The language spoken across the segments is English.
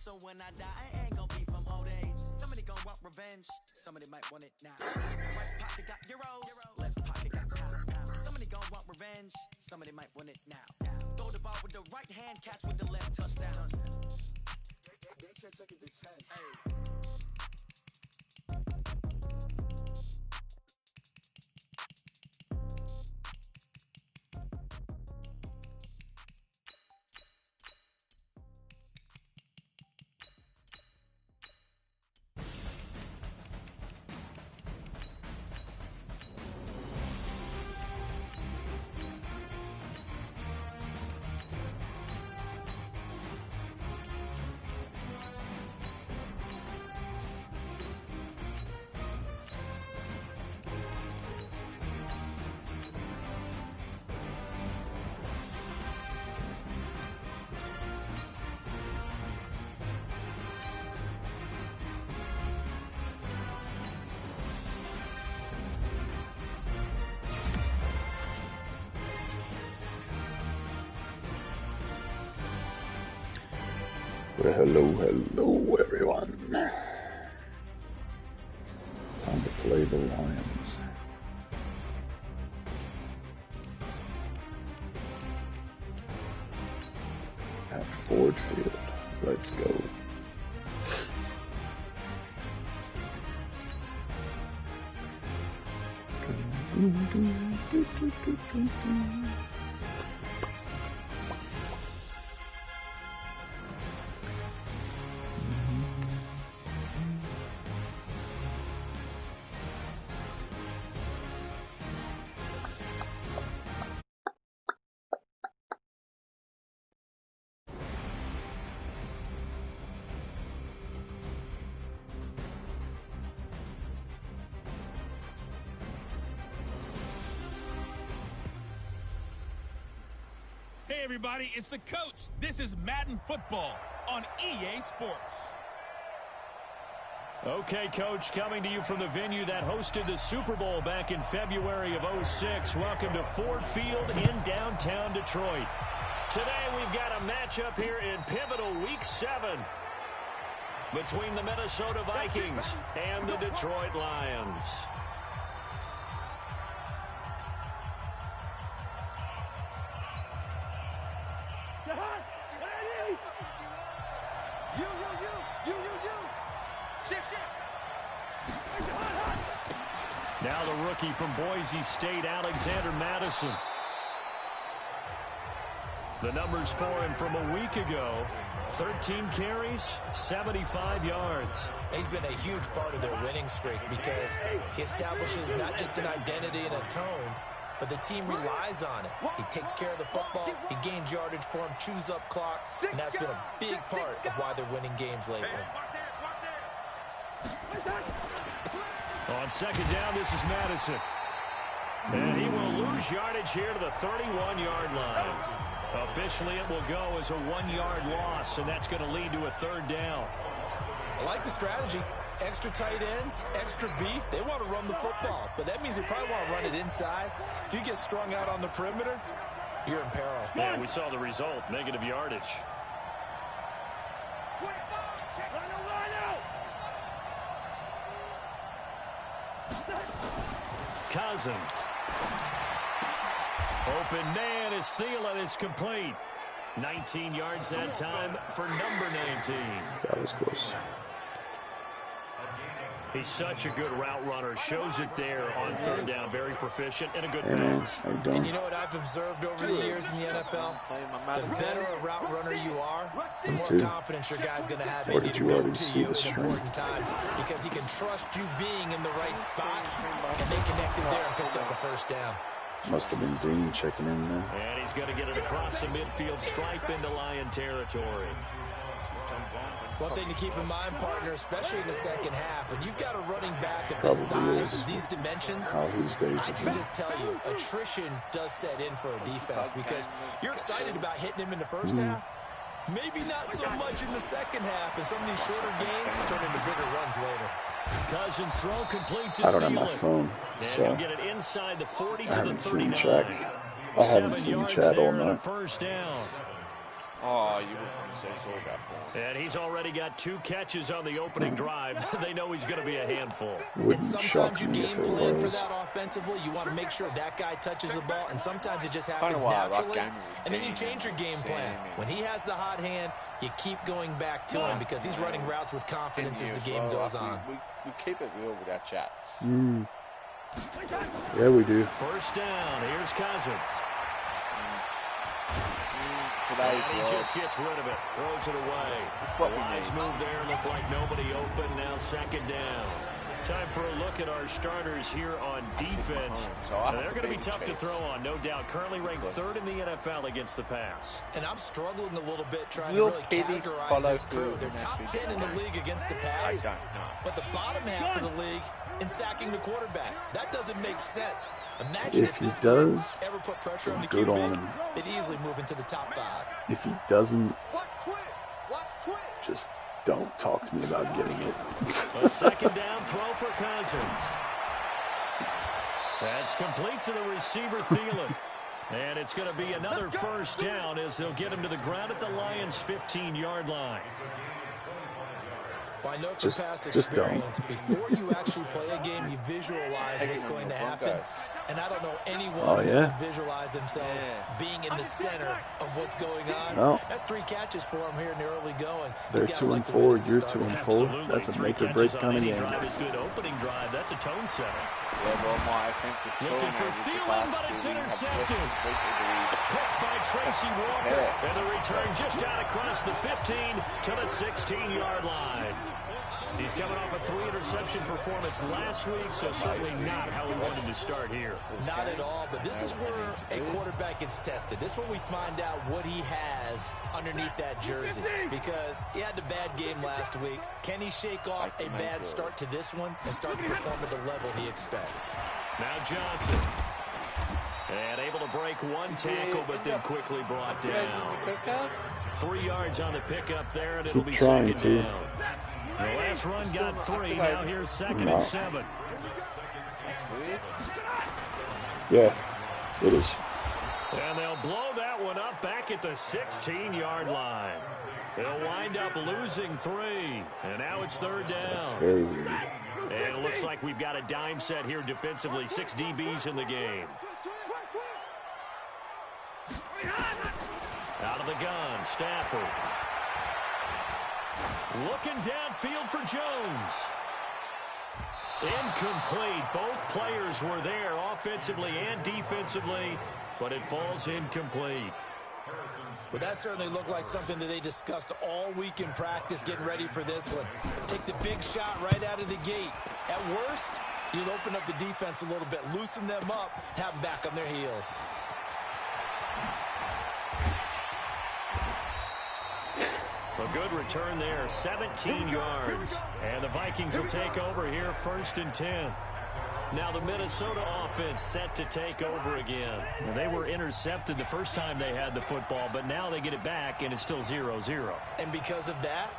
So when I die, I ain't gonna be from old age. Somebody gonna want revenge, somebody might want it now. Right pocket got euros, left pocket got pound. Somebody gonna want revenge, somebody might want it now. Throw the ball with the right hand, catch with the left, touchdown. They can't take it to 10. Hey. Well, hello everyone. Time to play the Lions. At Ford Field. Let's go. Hey everybody, it's the coach. This is Madden Football on EA Sports. Okay, Coach, coming to you from the venue that hosted the Super Bowl back in February of '06. Welcome to Ford Field in downtown Detroit. Today we've got a matchup here in pivotal Week 7 between the Minnesota Vikings and the Detroit Lions. Now the rookie from Boise State, Alexander Madison. The numbers for him from a week ago: 13 carries, 75 yards. He's been a huge part of their winning streak because he establishes not just an identity and a tone, but the team relies on it. He takes care of the football, he gains yardage for him, chews up clock, and that's been a big part of why they're winning games lately. On second down, this is Madison. And he will lose yardage here to the 31-yard line. Officially, it will go as a 1-yard loss, and that's going to lead to a third down. I like the strategy. Extra tight ends, extra beef. They want to run the football, but that means they probably want to run it inside. If you get strung out on the perimeter, you're in peril. Yeah, we saw the result, negative yardage. Cousins. Open man is Thielen. It's complete. 19 yards that time for number 19. That was close. He's such a good route runner. Shows it there on third down. Very proficient and a good pass. And you know what I've observed over the years in the NFL? The better a route runner you are, the more confidence your guy's going to have in you to go to you in important times, because he can trust you being in the right spot, and they connected there and picked up a first down. Must have been Dean checking in there. And he's going to get it across the midfield stripe into Lion territory. One thing to keep in mind, partner, especially in the second half, when you've got a running back of this size and these dimensions, I can just tell you, attrition does set in for a defense, because you're excited about hitting him in the first half. Maybe not so much in the second half, and some of these shorter gains turn into bigger runs later. Cousins throw complete to I don't have my phone, and so he'll get it inside the 40 I to the haven't seen 39. chat. I haven't 7 seen yards chat all there and a night. first down. Oh, you wouldn't say it's all about form. And he's already got 2 catches on the opening drive. They know he's going to be a handful. And sometimes you game plan for that offensively. You want to make sure that guy touches the ball, and sometimes it just happens naturally. And then you change your game plan. When he has the hot hand, you keep going back to him because he's running routes with confidence as the game goes on. We keep it real with our chats. Yeah, we do. First down. Here's Cousins. And he just gets rid of it, throws it away. Nice move there, looked like nobody open, now second down. Time for a look at our starters here on defense. They're going to be tough to throw on, no doubt. Currently ranked 3rd in the NFL against the pass. And I'm struggling a little bit trying to really categorize this crew. They're top 10 in the league against the pass, but the bottom half of the league in sacking the quarterback. That doesn't make sense. Imagine if this group ever put pressure on the QB, they'd easily move into the top 5. If he doesn't, just don't talk to me about getting it. A second down throw for Cousins. That's complete to the receiver, Thielen. And it's going to be another first down as they'll get him to the ground at the Lions' 15-yard line. Well, I know from past experience, before you actually play a game, you visualize what's going to happen. And I don't know anyone who doesn't visualize themselves being in the center of what's going on. Well, that's 3 catches for him here in the early going. They're 2 and 4. You're 2 and 4. That's a make or break kind of game. Is good opening drive. That's a tone setter. Yeah, well, my offensive looking for Thielen, but it's intercepted. Picked by Tracy Walker. And the return just out across the 15 to the 16-yard line. He's coming off a 3-interception performance last week, so certainly not how we wanted to start here. Not at all, but this is where a quarterback gets tested. This is where we find out what he has underneath that jersey, because he had a bad game last week. Can he shake off a bad start to this one and start to perform at the level he expects? Now Johnson. And able to break 1 tackle, but then quickly brought down. 3 yards on the pickup there, and it'll be second down. The last run got 3. Now here's 2nd and 7. Yeah, it is. And they'll blow that one up back at the 16-yard line. They'll wind up losing 3. And now it's 3rd down. Very weird. And it looks like we've got a dime set here defensively. 6 DBs in the game. Out of the gun, Stafford. Looking downfield for Jones. Incomplete. Both players were there offensively and defensively, but it falls incomplete. Well, that certainly looked like something that they discussed all week in practice getting ready for this one. Take the big shot right out of the gate. At worst, you'll open up the defense a little bit, loosen them up, have them back on their heels. A good return there, 17 yards. And the Vikings will take over here, 1st and 10. Now the Minnesota offense set to take over again. And they were intercepted the first time they had the football, but now they get it back, and it's still 0-0. And because of that,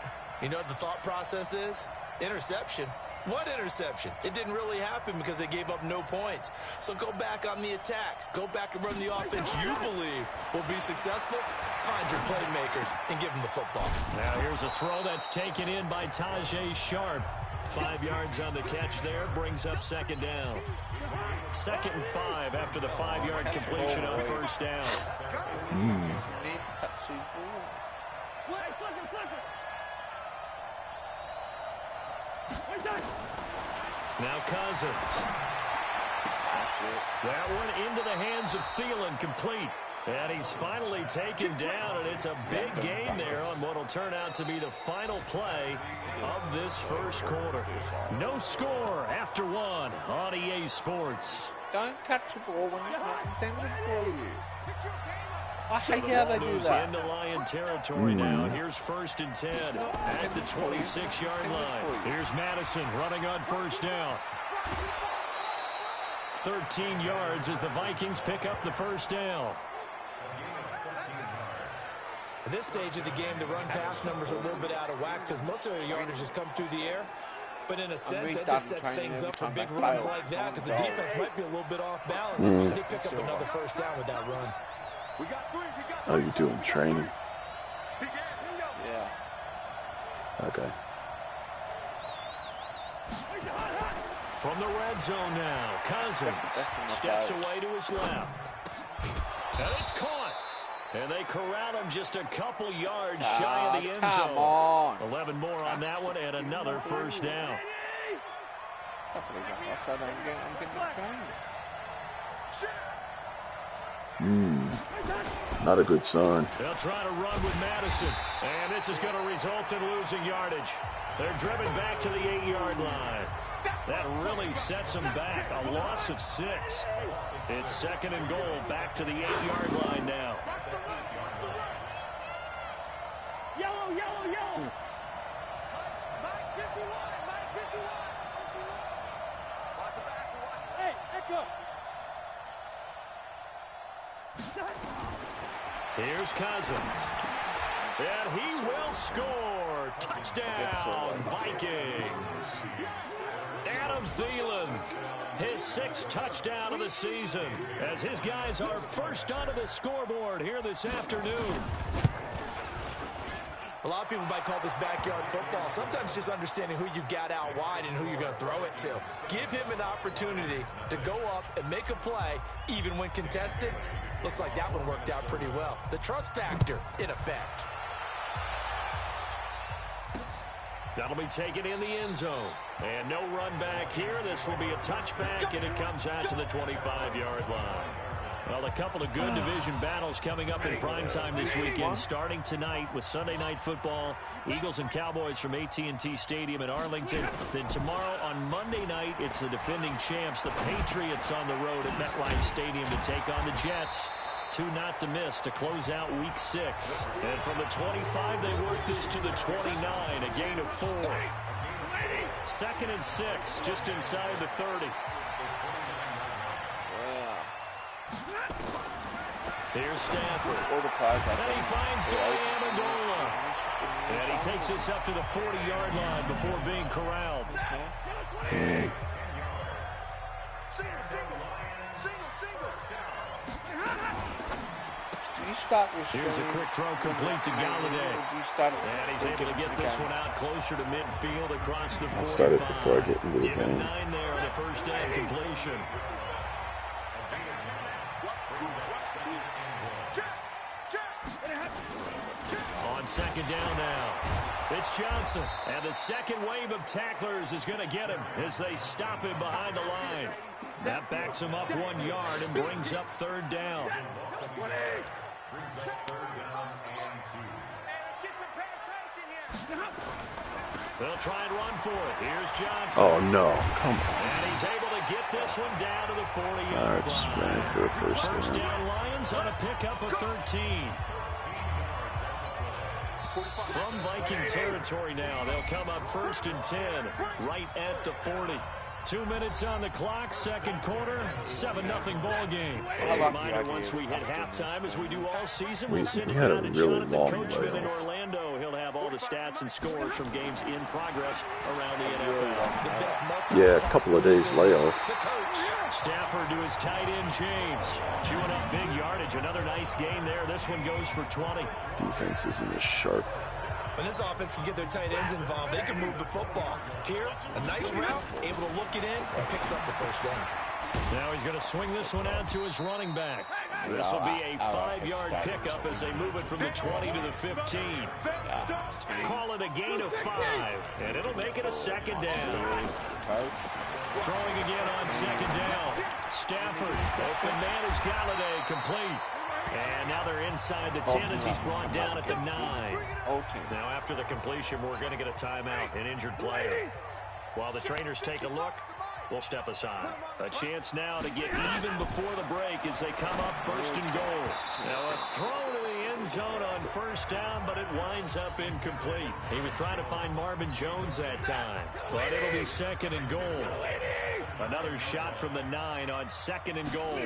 you know what the thought process is? Interception. What interception? It didn't really happen because they gave up no points. So go back on the attack. Go back and run the offense you believe will be successful. Find your playmakers and give them the football. Now here's a throw that's taken in by Tajay Sharp. 5 yards on the catch there, brings up 2nd down. 2nd and 5 after the 5-yard completion on 1st down. Now Cousins. That one into the hands of Thielen, complete. And he's finally taken down, and it's a big gain there on what will turn out to be the final play of this first quarter. No score after 1 on EA Sports. Don't catch the ball when it's not intended for you. I hate how they do that. Into Lion territory now. Here's 1st and 10 at the 26-yard line. Here's Madison running on 1st down. 13 yards as the Vikings pick up the 1st down. At this stage of the game, the run-pass numbers are a little bit out of whack because most of their yardage has come through the air. But in a sense, that just sets things up for big runs like that because the defense might be a little bit off balance. They pick up another 1st down with that run. Oh, you're doing training. Yeah. Okay. From the red zone now, Cousins steps away to his left. And it's caught. And they corral him just a couple yards shy of the end zone. Come on. 11 more on that one and another first down. Not a good sign. They'll try to run with Madison. And this is going to result in losing yardage. They're driven back to the 8-yard line. That really sets them back. A loss of 6. It's second and goal back to the 8-yard line now. Yellow, yellow, yellow. Mike 51, Mike 51. Watch the back, watch. Hey, echo. Here's Cousins. And he will score. Touchdown, Vikings. Adam Thielen, his 6th touchdown of the season, as his guys are first onto the scoreboard here this afternoon. A lot of people might call this backyard football. Sometimes just understanding who you've got out wide and who you're going to throw it to. Give him an opportunity to go up and make a play, even when contested. Looks like that one worked out pretty well. The trust factor, in effect. That'll be taken in the end zone. And no run back here. This will be a touchback, and it comes out to the 25-yard line. Well, a couple of good division battles coming up in primetime this weekend, starting tonight with Sunday Night Football, Eagles and Cowboys from AT&T Stadium in Arlington. Then tomorrow on Monday night, it's the defending champs, the Patriots, on the road at MetLife Stadium to take on the Jets. 2 not to miss to close out Week 6. And from the 25, they work this to the 29, a gain of 4. 2nd and 6, just inside the 30. Here's Stafford. And he finds Danny Amendola. And he takes this up to the 40-yard line before being corralled. Here's a quick throw complete to Galladay. And he's able to get this one out closer to midfield across the 45. Started before I get into the Give him game. 9 there on the first down completion. On second down now, it's Johnson. And the second wave of tacklers is going to get him as they stop him behind the line. That backs him up 1 yard and brings up 3rd down. They'll try and run for it. Here's Johnson. Oh, no. Come on. And he's able to get this one down to the 40-yard line. For a First down, Lions on a pickup of 13. From Viking territory now, they'll come up 1st and 10, right at the 40. 2 minutes on the clock, second quarter, 7-0 ball game. A reminder, once we hit halftime, as we do all season, we'll send it down to Jonathan Coachman in Orlando. He'll have all the stats and scores from games in progress around the NFL. Yeah, a couple of days layoff. Stafford to his tight end, James. Chewing up big yardage. Another nice gain there. This one goes for 20. Defense isn't as sharp. When this offense can get their tight ends involved, they can move the football. Here, a nice route, able to look it in, and picks up the first down. Now he's going to swing this one out to his running back. This will be a 5-yard pickup as they move it from the 20 to the 15. Call it a gain of 5, and it'll make it a second down. Throwing again on second down. Stafford, open man is Galladay, complete. And now they're inside the 10 as he's brought down at the 9. Now after the completion, we're going to get a timeout, an injured player. While the trainers take a look, we'll step aside. A chance now to get even before the break as they come up 1st and goal. Now a throw to the end zone on 1st down, but it winds up incomplete. He was trying to find Marvin Jones that time, but it'll be 2nd and goal. Another shot from the 9 on 2nd and goal.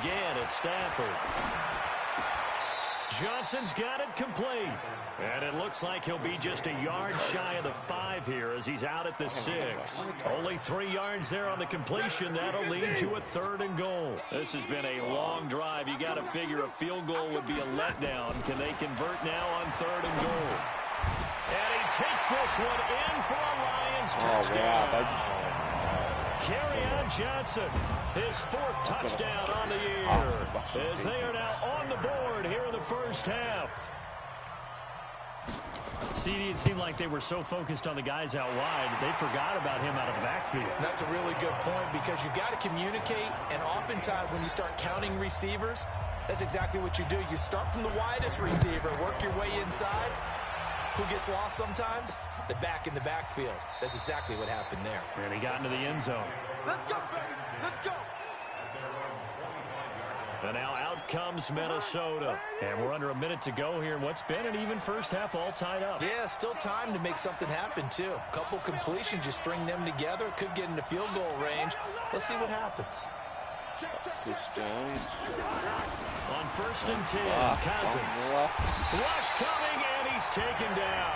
Again, it's Stafford. Johnson's got it complete. And it looks looks like he'll be just a yard shy of the 5 here as he's out at the 6. Only 3 yards there on the completion. That'll lead to a 3rd and goal. This has been a long drive. You got to figure a field goal would be a letdown. Can they convert now on 3rd and goal? And he takes this one in for a Lions touchdown. Kerryon Johnson, his 4th touchdown on the year, as they are now on the board here in the first half. CD, it seemed like they were so focused on the guys out wide, they forgot about him out of the backfield. That's a really good point because you've got to communicate, and oftentimes when you start counting receivers, that's exactly what you do. You start from the widest receiver, work your way inside. Who gets lost sometimes? The back in the backfield. That's exactly what happened there. And he got into the end zone. Let's go, baby. Let's go. And now out comes Minnesota. And we're under a minute to go here in what's been an even first half, all tied up. Yeah, still time to make something happen, too. A couple completions, you string them together. Could get into field goal range. Let's see what happens. On 1st and 10, Cousins. Rush coming, and he's taken down.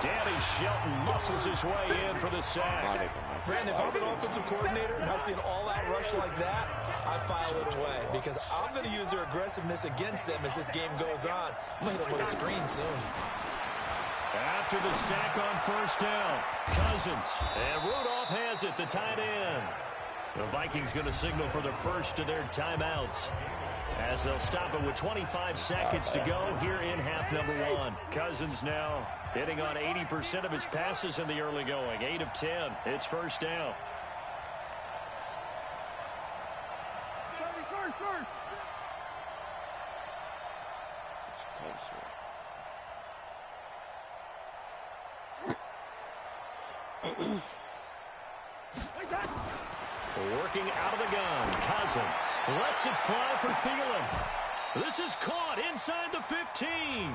Danny Shelton muscles his way in for the sack. Brandon, if I'm an offensive coordinator and I see an all-out rush like that, I file it away because I'm going to use their aggressiveness against them as this game goes on. I'm going to hit them with a screen soon. After the sack on 1st down, Cousins. And Rudolph has it, the tight end. The Vikings going to signal for the first of their timeouts as they'll stop it with 25 seconds to go here in half number 1. Cousins now hitting on 80% of his passes in the early going. 8 of 10. It's 1st down. Working out of the gun, Cousins lets it fly for Thielen. This is caught inside the 15.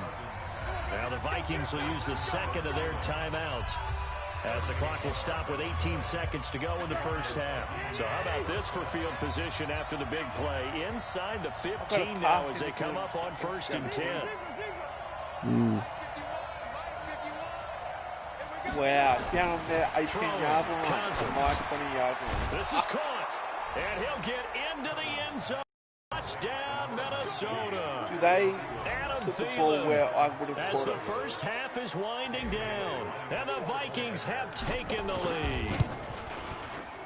Now the Vikings will use the second of their timeouts as the clock will stop with 18 seconds to go in the first half. So how about this for field position after the big play? Inside the 15 now as they come up on 1st and 10. Wow, down on their 18-yard line, my 20-yard line. This is caught, and he'll get into the end zone. Touchdown, Minnesota. Do they Adam put the ball where I would have as put the it? first half is winding down, and the Vikings have taken the lead.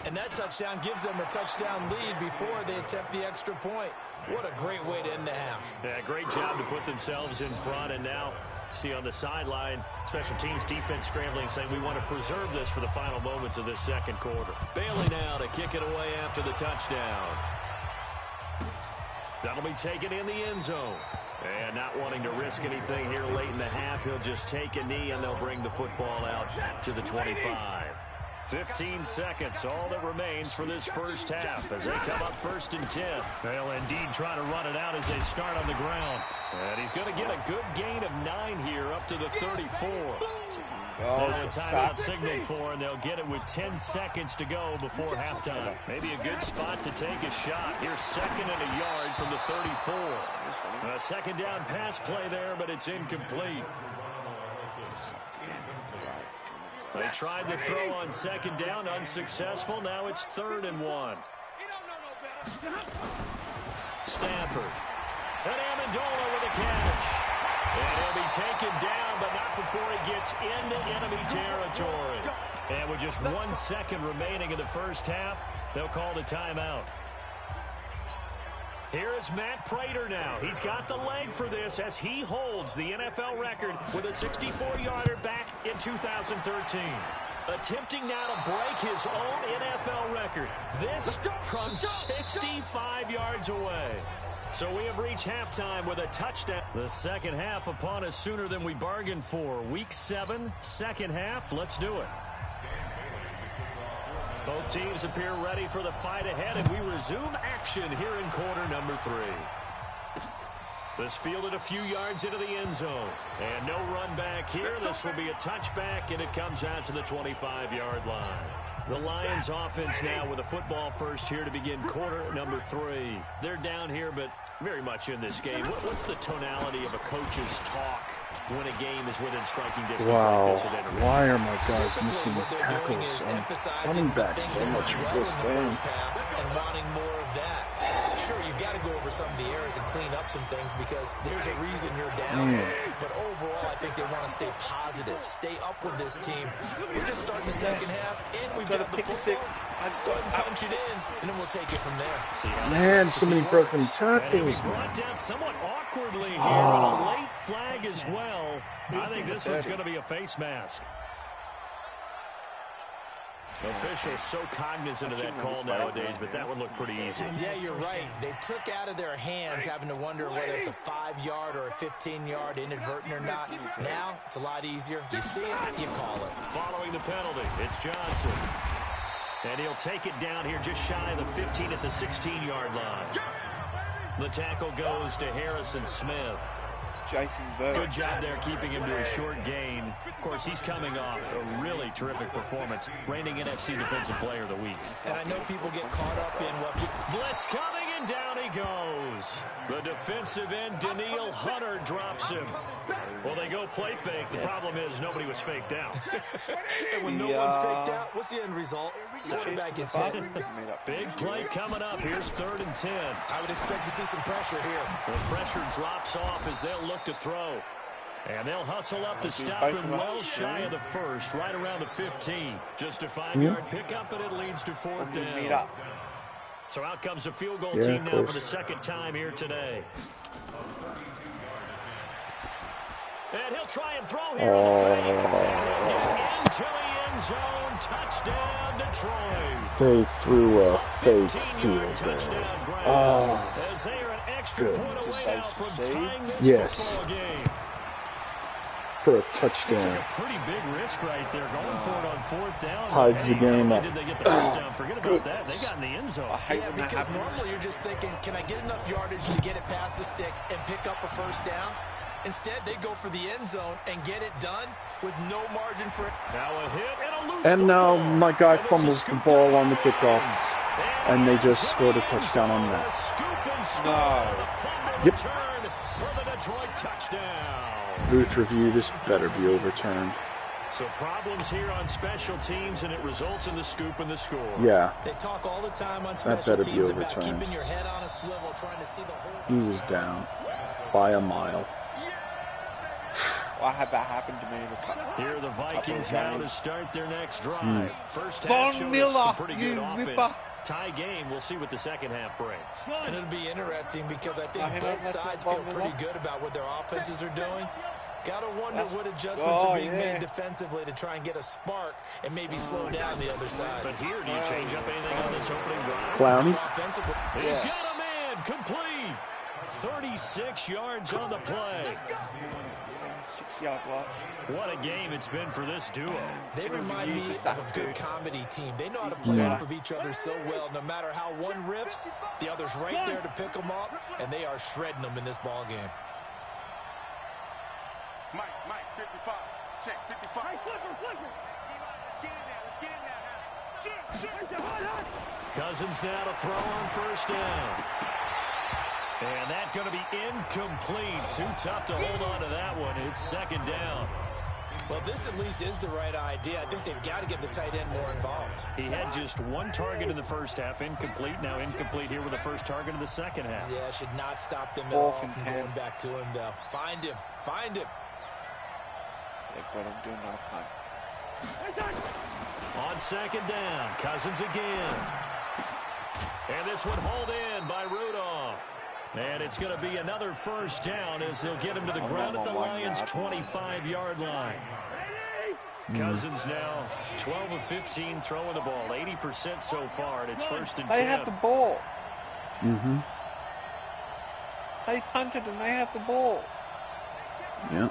And that touchdown gives them a touchdown lead before they attempt the extra point. What a great way to end the half. Yeah, great job to put themselves in front, and now see on the sideline, special teams defense scrambling, saying we want to preserve this for the final moments of this second quarter. Bailey now to kick it away after the touchdown. That'll be taken in the end zone. And not wanting to risk anything here late in the half, he'll just take a knee, and they'll bring the football out to the 25. 15 seconds, all that remains for this first half as they come up 1st and 10. They'll indeed try to run it out as they start on the ground. And he's going to get a good gain of 9 here up to the 34. And a timeout signal for, and they'll get it with 10 seconds to go before halftime. Maybe a good spot to take a shot. Here's 2nd and a yard from the 34. A 2nd down pass play there, but it's incomplete. They tried the throw on 2nd down, unsuccessful. Now it's 3rd and 1. Stafford. And Amendola with a catch. And he'll be taken down, but not before he gets into enemy territory. And with just 1 second remaining in the first half, they'll call the timeout. Here is Matt Prater now. He's got the leg for this as he holds the NFL record with a 64-yarder back in 2013. Attempting now to break his own NFL record. This from 65 yards away. So we have reached halftime with a touchdown. The second half upon us sooner than we bargained for. Week 7, second half. Let's do it. Both teams appear ready for the fight ahead, and we resume action here in quarter number 3. This fielded a few yards into the end zone. And no run back here. This will be a touchback, and it comes out to the 25-yard line. The Lions offense now with a football first here to begin quarter number 3. They're down here, but very much in this game. What's the tonality of a coach's talk when a game is within striking distance like this? Why are my guys missing tackles? I'm running back so much for this game. And wanting more of that. Sure, you've got to go over some of the errors and clean up some things because there's a reason you're down. But overall, I think they want to stay positive, stay up with this team. We're just starting the second half, and we've got the football. Let's go ahead and punch it in, and then we'll take it from there. Man, so many broken tackles. Brought down somewhat awkwardly here on a late flag as well. I think this one's going to be a face mask. Officials so cognizant of that call nowadays, but that one looked pretty easy. Yeah, you're right. They took out of their hands having to wonder whether it's a 5-yard or a 15-yard inadvertent or not. Now, it's a lot easier. You see it, you call it. Following the penalty, it's Johnson. And he'll take it down here just shy of the 15 at the 16-yard line. The tackle goes to Harrison Smith. Good job there keeping him to a short gain. Of course, he's coming off a really terrific performance, reigning NFC Defensive Player of the Week. And I know people get caught up in what... Blitz coming, and down he goes. The defensive end, Daniil Hunter, drops him. Well, they go play fake. The problem is nobody was faked out. And when no one's faked out, what's the end result? Quarterback gets hit. Big play coming up. Here's 3rd and 10. I would expect to see some pressure here. The pressure drops off as they'll look to throw. And they'll hustle up to stop him well shy of the first, right around the 15. Just a 5-yard pickup, and it leads to 4th down. So out comes a field goal team now for the second time here today. And he'll try and throw here on the fake. And he'll get into the end zone. Touchdown, Detroit. They threw a fake 15-yard touchdown grab. As they are an extra point away now from tying this football game. For a touchdown. It's like a pretty big risk right there, going for it on 4th down. Ties the game up. Did they get the first down? Forget about that. They got in the end zone. Yeah, because normally you're just thinking, can I get enough yardage to get it past the sticks and pick up a first down? Instead, they go for the end zone and get it done with no margin for it. Now a hit and a loose And now my guy fumbles the ball on the kickoff. And they just scored a touchdown on that. Yep. For the Detroit touchdown. Booth review, this better be overturned. So problems here on special teams, and it results in the scoop and the score. Yeah. They talk all the time on special teams about keeping your head on a swivel, trying to see the whole... He was down by a mile. I had that happen to me. Here are the Vikings now to start their next drive. First half showed us some pretty good offense. Tie game. We'll see what the second half brings. And it'll be interesting because I think both sides feel pretty good about what their offenses are doing. Gotta wonder what adjustments are being made defensively to try and get a spark and maybe slow down the other side. But here, do you change up anything on this opening drive? Clowney. He's got a man complete. 36 yards on the play. 6-yard block. What a game it's been for this duo. They remind me of a good comedy team. They know how to play off of each other so well. No matter how one riffs, the other's right there to pick them up, and they are shredding them in this ball game. Mike, 55. Check, 55. Hey, flipper. Let's get in there. Cousins now to throw on first down. And that's going to be incomplete. Too tough to hold on to that one. It's second down. Well, this at least is the right idea. I think they've got to get the tight end more involved. He had just one target in the first half, incomplete. Now incomplete here with the first target in the second half. Yeah, should not stop them at all from going back to him, though. Find him. They've got him doing no time. On second down, Cousins again. And this one hauled in by Rudolph. And it's going to be another first down as they'll get him to the ground at the Lions' 25-yard line. Cousins now 12 of 15 throwing the ball, 80% so far, and it's first and 10. They have the ball. They punted and they have the ball. Yeah.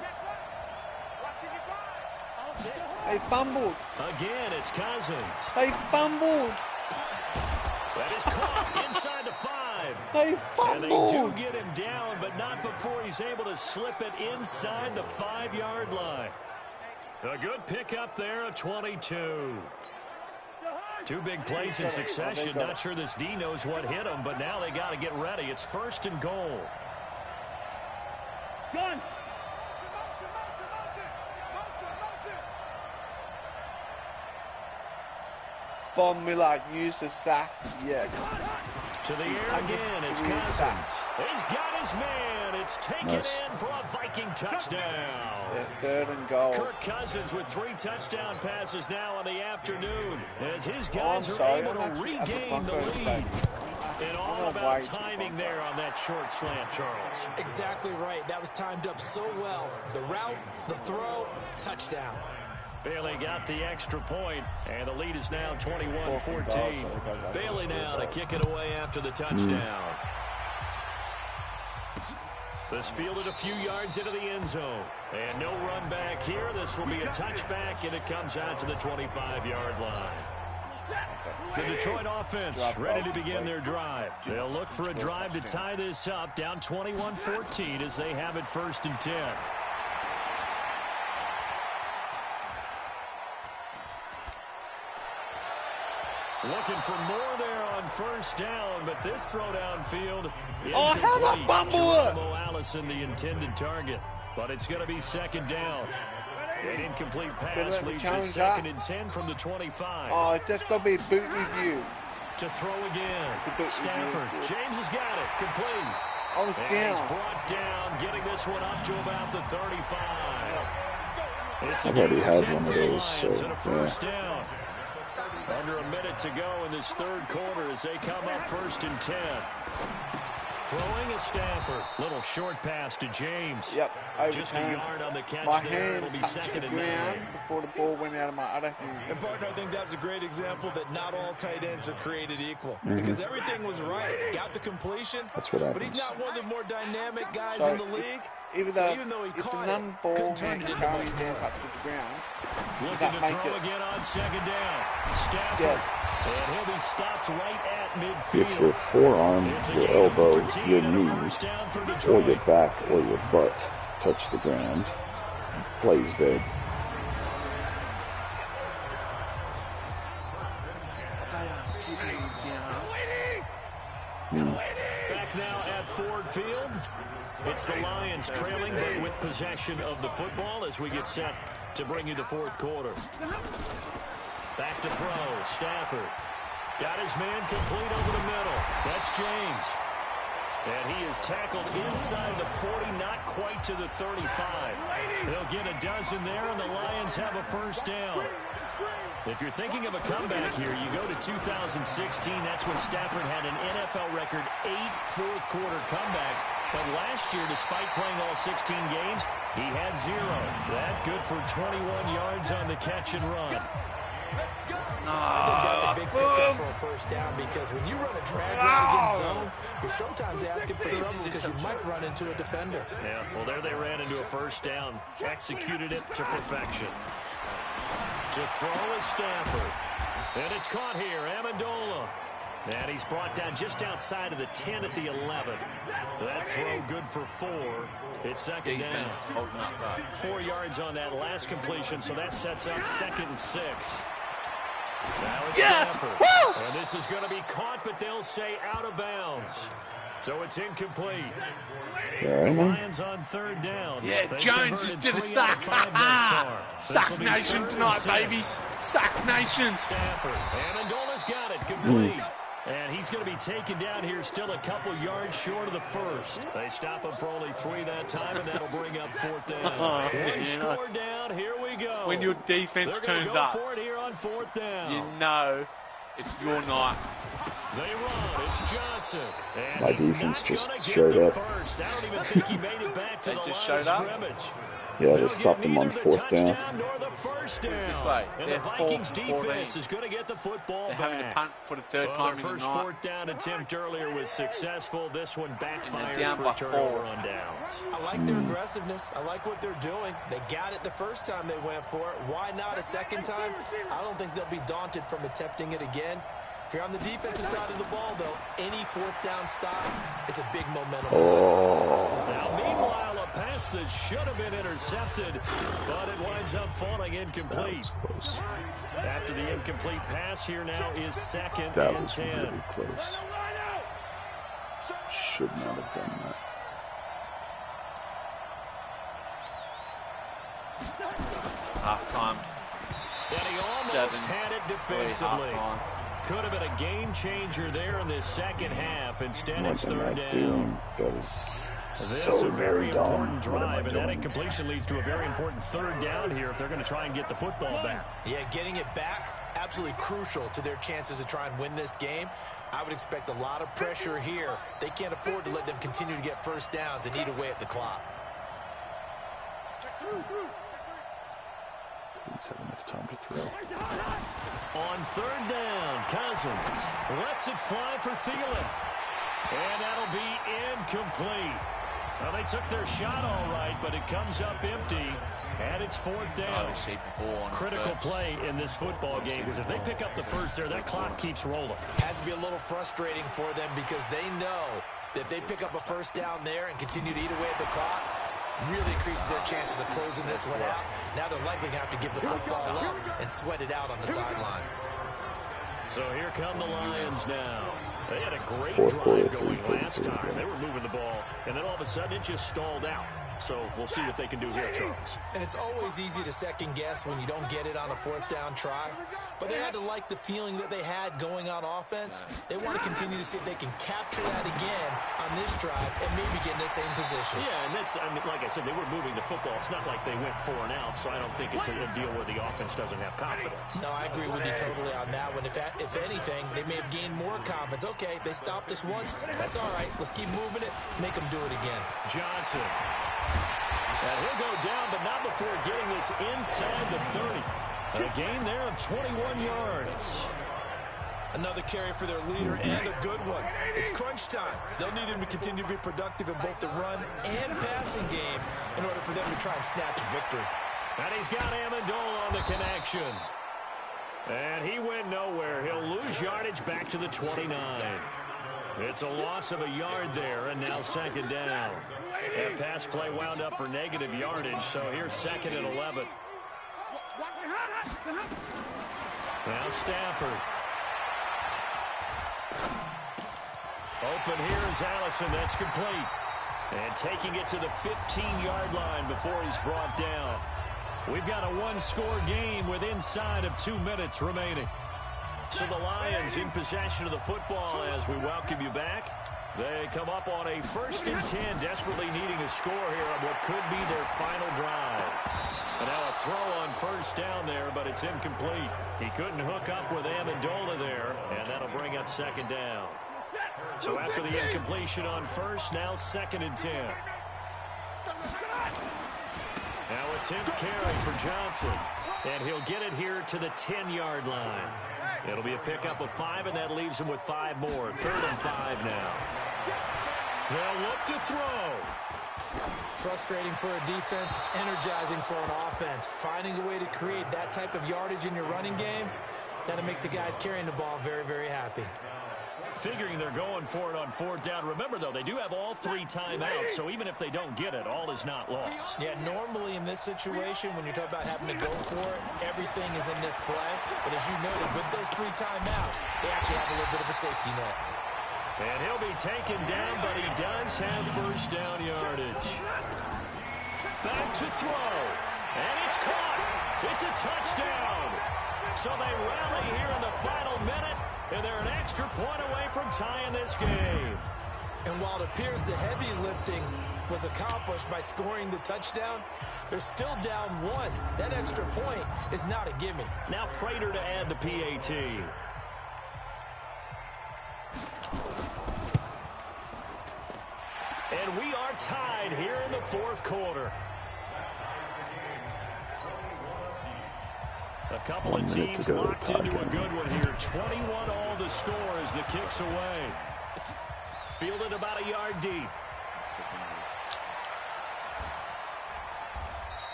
They fumbled. Again, it's Cousins. They fumbled. That is caught inside the 5. They fumbled. And they do get him down, but not before he's able to slip it inside the 5-yard line. A good pickup there, a 22. Two big plays in succession. Not sure this D knows what hit him, but now they got to get ready. It's 1st and goal. Gun. Von Miller use the sack. Yeah. To the air again. It's Cousins. He's got his man. It's taken in for a Viking touchdown. Yeah, 3rd and goal. Kirk Cousins with 3 touchdown passes now in the afternoon as his guys are able to regain the lead. And all about timing there on that short slant, Charles. Exactly right. That was timed up so well. The route, the throw, touchdown. Bailey got the extra point, and the lead is now 21-14. Bailey now to kick it away after the touchdown. This fielded a few yards into the end zone. And no run back here. This will be a touchback, and it comes out to the 25-yard line. The Detroit offense ready to begin their drive. They'll look for a drive to tie this up, down 21-14 as they have it 1st and 10. Looking for more there on 1st down, but this throw downfield incomplete. Oh, how the fumble it! Geronimo Allison, the intended target, but it's going to be 2nd down. An incomplete pass leads to 2nd and 10 from the 25. Oh, it's just going to be a boot review. To throw again. Stafford. James has got it. Complete. Oh, it's and down. He's brought down, getting this one up to about the 35. It's I've already had one of those, so, and a 1st down. Under a minute to go in this 3rd quarter as they come up 1st and 10. Throwing is Stafford. Little short pass to James. Yep. Just a yard on the catch my there. hand It'll be touched 2nd the and ground 9. before the ball went out of my other hand. And partner, I think that's a great example that not all tight ends are created equal. Because everything was right. Got the completion. That's what happens. But he's not one of the more dynamic guys in the league. Even though he it's caught a non-ball couldn't turn and it into carry much his hand more. up to the ground. Looking to throw again on 2nd down. Stafford. And he'll be stopped right at midfield. If your forearm, your elbow, your knee, or your back or your butt touch the ground, plays dead. Back now at Ford Field. It's the Lions trailing, but with possession of the football as we get set to bring you the 4th quarter. Back to throw. Stafford. Got his man complete over the middle. That's James. And he is tackled inside the 40, not quite to the 35. They'll get a dozen there, and the Lions have a 1st down. If you're thinking of a comeback here, you go to 2016. That's when Stafford had an NFL record 8 4th-quarter comebacks. But last year, despite playing all 16 games, he had 0. That good for 21 yards on the catch and run. I think that's a big pickup for a 1st down because when you run a drag route against zone, you're sometimes asking for trouble because you might run into a defender. Yeah, well, there they ran into a 1st down. Executed it to perfection. To throw is Stafford. And it's caught here, Amendola. And he's brought down just outside of the 10 at the 11. That throw good for 4. It's 2nd down. 4 yards on that last completion, so that sets up 2nd and 6. Now it's Stafford. And this is going to be caught, but they'll say out of bounds. So it's incomplete. The Lions on 3rd down. Yeah, They've Jones converted did a 3 out of 5 thus far. Sack Nation tonight, baby. Sack Nation. Stafford. Amendola's got it. Complete. And he's going to be taken down here still a couple yards short of the 1st. They stop him for only 3 that time, and that'll bring up 4th down. One score down. Here we go. When your defense turns go up, for it here on 4th down. you know it's your night. They run. It's Johnson. And My he's defense not just gonna get showed the up. 1st. I don't even think he made it back to They the just line of showed up? scrimmage. Yeah, they They'll stopped get him on neither 4th the down. touchdown nor the 1st down. way. And the They're Vikings 4th and defense 14. is going to get the football They're having to back. punt for the 3rd Well, time their in the first night. 4th down attempt earlier was successful. This one backfires down for by a turnover 4. on downs. I like their aggressiveness. I like what they're doing. They got it the first time they went for it. Why not a 2nd time? I don't think they'll be daunted from attempting it again. If you're on the defensive side of the ball, though, any 4th down stop is a big momentum. Now, meanwhile, a pass that should have been intercepted, but it winds up falling incomplete. After the incomplete pass, here now is 2nd and 10. Really close. Should not have done that. Half-time. And he almost had it defensively. Could have been a game changer there in this second half. Instead, it's 3rd down. This is a very important drive, and that incompletion leads to a very important 3rd down here if they're going to try and get the football back. Yeah, getting it back, absolutely crucial to their chances to try and win this game. I would expect a lot of pressure here. They can't afford to let them continue to get first downs and eat away at the clock. Please have enough time to throw. On 3rd down, Cousins lets it fly for Thielen. And that'll be incomplete. Well, they took their shot all right, but it comes up empty, and it's 4th down. Critical play in this football game, because if they pick up the first there, that clock keeps rolling. Has to be a little frustrating for them because they know that if they pick up a first down there and continue to eat away at the clock, really increases their chances of closing this one out. Now they're likely going to have to give the football up and sweat it out on the sideline. So here come the Lions now. They had a great drive going last time. They were moving the ball, and then all of a sudden it just stalled out. So we'll see what they can do here, Charles. And it's always easy to second guess when you don't get it on a 4th down try. But they had to like the feeling that they had going on offense. They want to continue to see if they can capture that again on this drive and maybe get in the same position. Yeah, and that's, I mean, like I said, they were moving the football. It's not like they went 4 and out, so I don't think it's a deal where the offense doesn't have confidence. No, I agree with you totally on that one. If anything, they may have gained more confidence. Okay, they stopped us once. That's all right. Let's keep moving it. Make them do it again. Johnson. And he'll go down, but not before getting this inside the 30. A gain there of 21 yards. Another carry for their leader and a good one. It's crunch time. They'll need him to continue to be productive in both the run and passing game in order for them to try and snatch a victory. And he's got Amendola on the connection. And he went nowhere. He'll lose yardage back to the 29. It's a loss of a yard there, and now 2nd down. That pass play wound up for negative yardage, so here's 2nd and 11. Now Stafford. Open here is Allison. That's complete. And taking it to the 15-yard line before he's brought down. We've got a one-score game with inside of 2 minutes remaining. So the Lions in possession of the football as we welcome you back. They come up on a 1st and 10, desperately needing a score here on what could be their final drive. And now a throw on 1st down there, but it's incomplete. He couldn't hook up with Amendola there, and that'll bring up 2nd down. So after the incompletion on 1st, now 2nd and 10. Now a 10th carry for Johnson, and he'll get it here to the 10-yard line. It'll be a pickup of 5, and that leaves him with 5 more. 3rd and 5 now. They'll look to throw. Frustrating for a defense, energizing for an offense. Finding a way to create that type of yardage in your running game, that'll make the guys carrying the ball very, very happy. Figuring they're going for it on 4th down. Remember, though, they do have all 3 timeouts, so even if they don't get it, all is not lost. Yeah, normally in this situation, when you're talking about having to go for it, everything is in this play. But as you noted, with those 3 timeouts, they actually have a little bit of a safety net. And he'll be taken down, but he does have 1st down yardage. Back to throw. And it's caught. It's a touchdown. So they rally here in the final minute. And they're an extra point away from tying this game. And while it appears the heavy lifting was accomplished by scoring the touchdown, they're still down 1. That extra point is not a gimme. Now Prater to add the PAT. And we are tied here in the 4th quarter. A couple of teams locked into a good one here. 21 all the score as the kick's away. Fielded about a yard deep.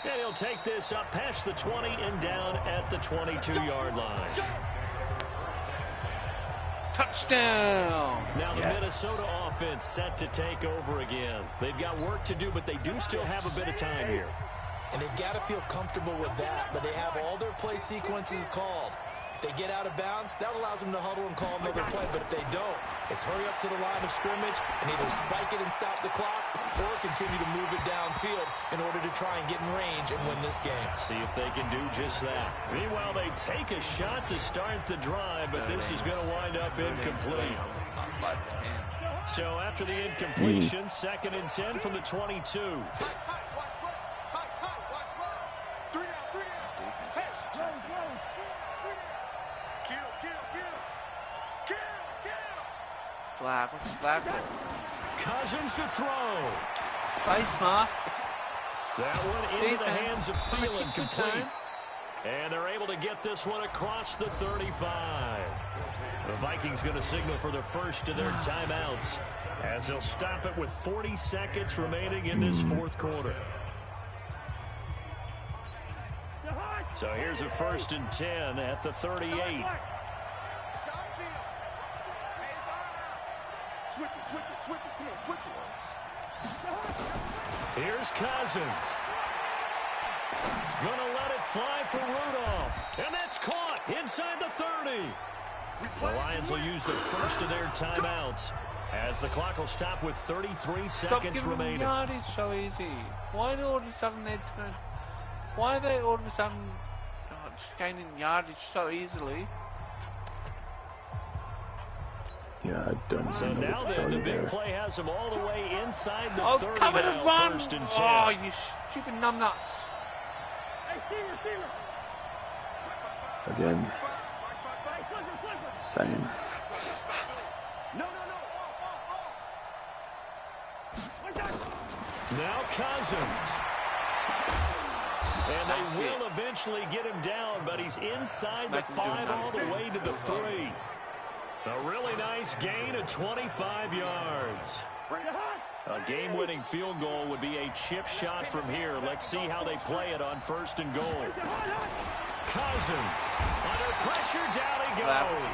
And he'll take this up past the 20 and down at the 22-yard line. Touchdown! Now the Minnesota offense set to take over again. They've got work to do, but they do still have a bit of time here. And they've got to feel comfortable with that, but they have all their play sequences called. If they get out of bounds, that allows them to huddle and call another play, but if they don't, it's hurry up to the line of scrimmage and either spike it and stop the clock or continue to move it downfield in order to try and get in range and win this game. See if they can do just that. Meanwhile, they take a shot to start the drive, but this is going to wind up incomplete. So after the incompletion, 2nd and 10 from the 22. Flag. Cousins to throw. Face mark. That one into the hands of Thielen, complete. And they're able to get this one across the 35. The Vikings going to signal for the first of their timeouts as they'll stop it with 40 seconds remaining in this 4th quarter. So here's a 1st and 10 at the 38. Switch it, come on, switch it. Here's Cousins. Gonna let it fly for Rudolph. And that's caught inside the 30. The Lions will use the first of their timeouts as the clock will stop with 33 seconds remaining. Yardage so easy. Why all of a sudden they turn? Why are they all of a sudden just gaining yardage so easily? Yeah, I don't so know now then, the big play has them all the way inside the 30 cover now, the run. 1st and 10. Oh, you stupid numbnuts. Again. Same. Now Cousins. And they will eventually get him down, but he's inside the 5 all the way to the 3. A really nice gain of 25 yards. A game-winning field goal would be a chip shot from here. Let's see how they play it on 1st and goal. Cousins under pressure, down he goes.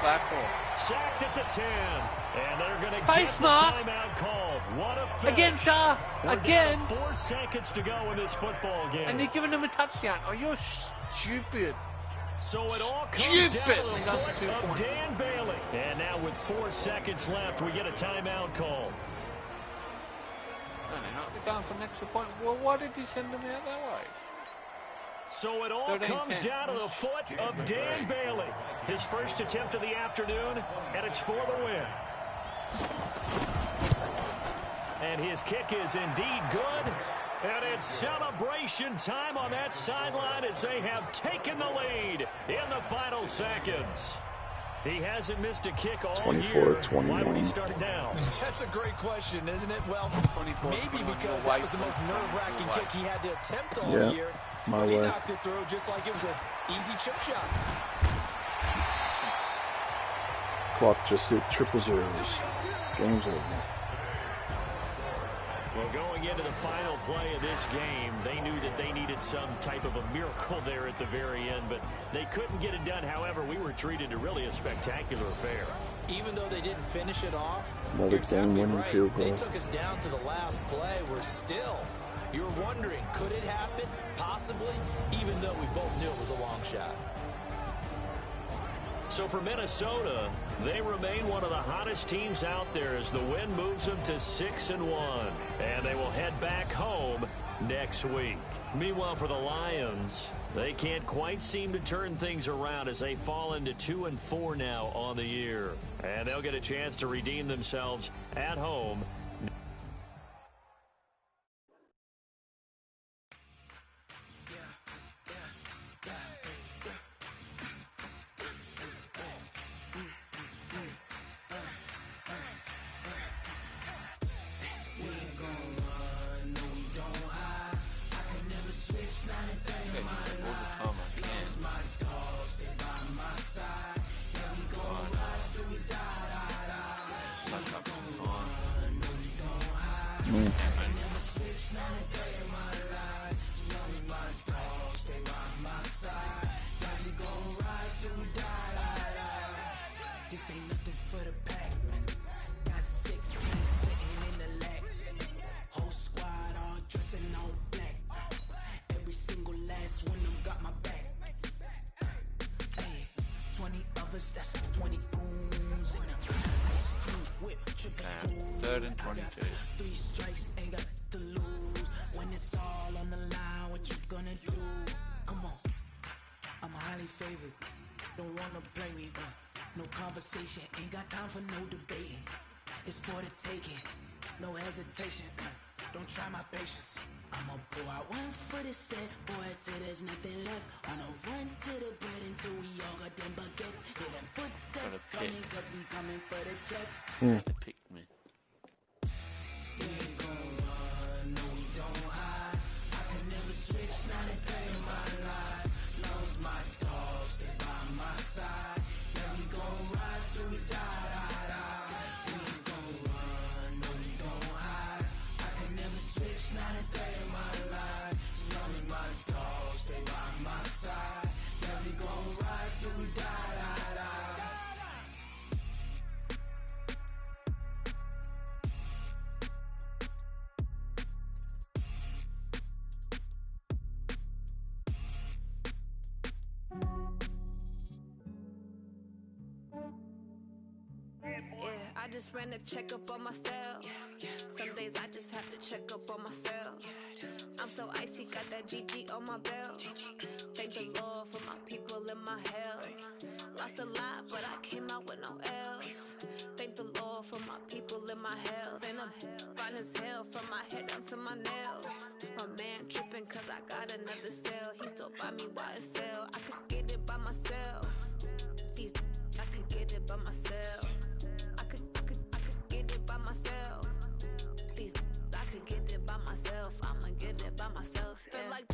Sacked at the 10, and they're going to get the timeout called. What a finish. Again, Star. Again. 4 seconds to go in this football game. And they're giving them a touchdown. Oh, you're stupid. So it all comes down to the foot of Dan Bailey. And now with 4 seconds left, we get a timeout call. No, they're not. They're going for an extra point. Well, why did he send them out that way? So it all comes down to the foot of Dan Bailey. His first attempt of the afternoon, and it's for the win. And his kick is indeed good. And it's celebration time on that sideline as they have taken the lead in the final seconds. He hasn't missed a kick all year. Why would he start now? That's a great question, isn't it? Well, maybe because that was the most nerve-wracking kick he had to attempt all year. But he knocked it through just like it was an easy chip shot. Clock just hit triple zeros. Game's over. Well, going into the final play of this game, they knew that they needed some type of a miracle there at the very end, but they couldn't get it done. However, we were treated to really a spectacular affair. Even though they didn't finish it off, another game-winning field goal. They took us down to the last play. You're wondering, could it happen? Possibly, even though we both knew it was a long shot. So for Minnesota, they remain one of the hottest teams out there as the win moves them to 6-1. And they will head back home next week. Meanwhile, for the Lions, they can't quite seem to turn things around as they fall into 2-4 now on the year. And they'll get a chance to redeem themselves at home. This ain't nothing for the lovers, that's 20 goons in the ice cream whip, triple school. 3rd and 22. 3 strikes, ain't got to lose. When it's all on the line, what you gonna do? Come on, I'm highly favored. Don't wanna play me, no conversation, ain't got time for no debating. It's for the taking, no hesitation. Don't try my patience. I'ma pour out one for the set, boy, till there's nothing left. On a run to the bread until we all got them baguettes. Hear them footsteps coming, cause we coming for the check. They picked me. We ain't gon' run, no we don't hide. I could never switch, not a day in my life. Knows my dogs, they by my side. Yeah, we gon' ride till we die, die, die. We ain't gon' run, no we don't hide. I could never switch, not a day in my life. As long as my dogs, they by my side. Yeah, we gon' ride till we die, die, die. Yeah, I just ran a checkup on myself. Some days I just have to check up on myself. I'm so icy, got that GG on my belt. Thank the Lord for my people and my health. Lost a lot, but I came out with no else. Thank the Lord for my people and my health. And I'm fine as hell from my head down to my nails. My man tripping cause I got another cell. He still buy me YSL. I could get it by myself. These I could get it by myself. I could get it by myself. These I could get it by myself. I'ma get it by myself. Feel like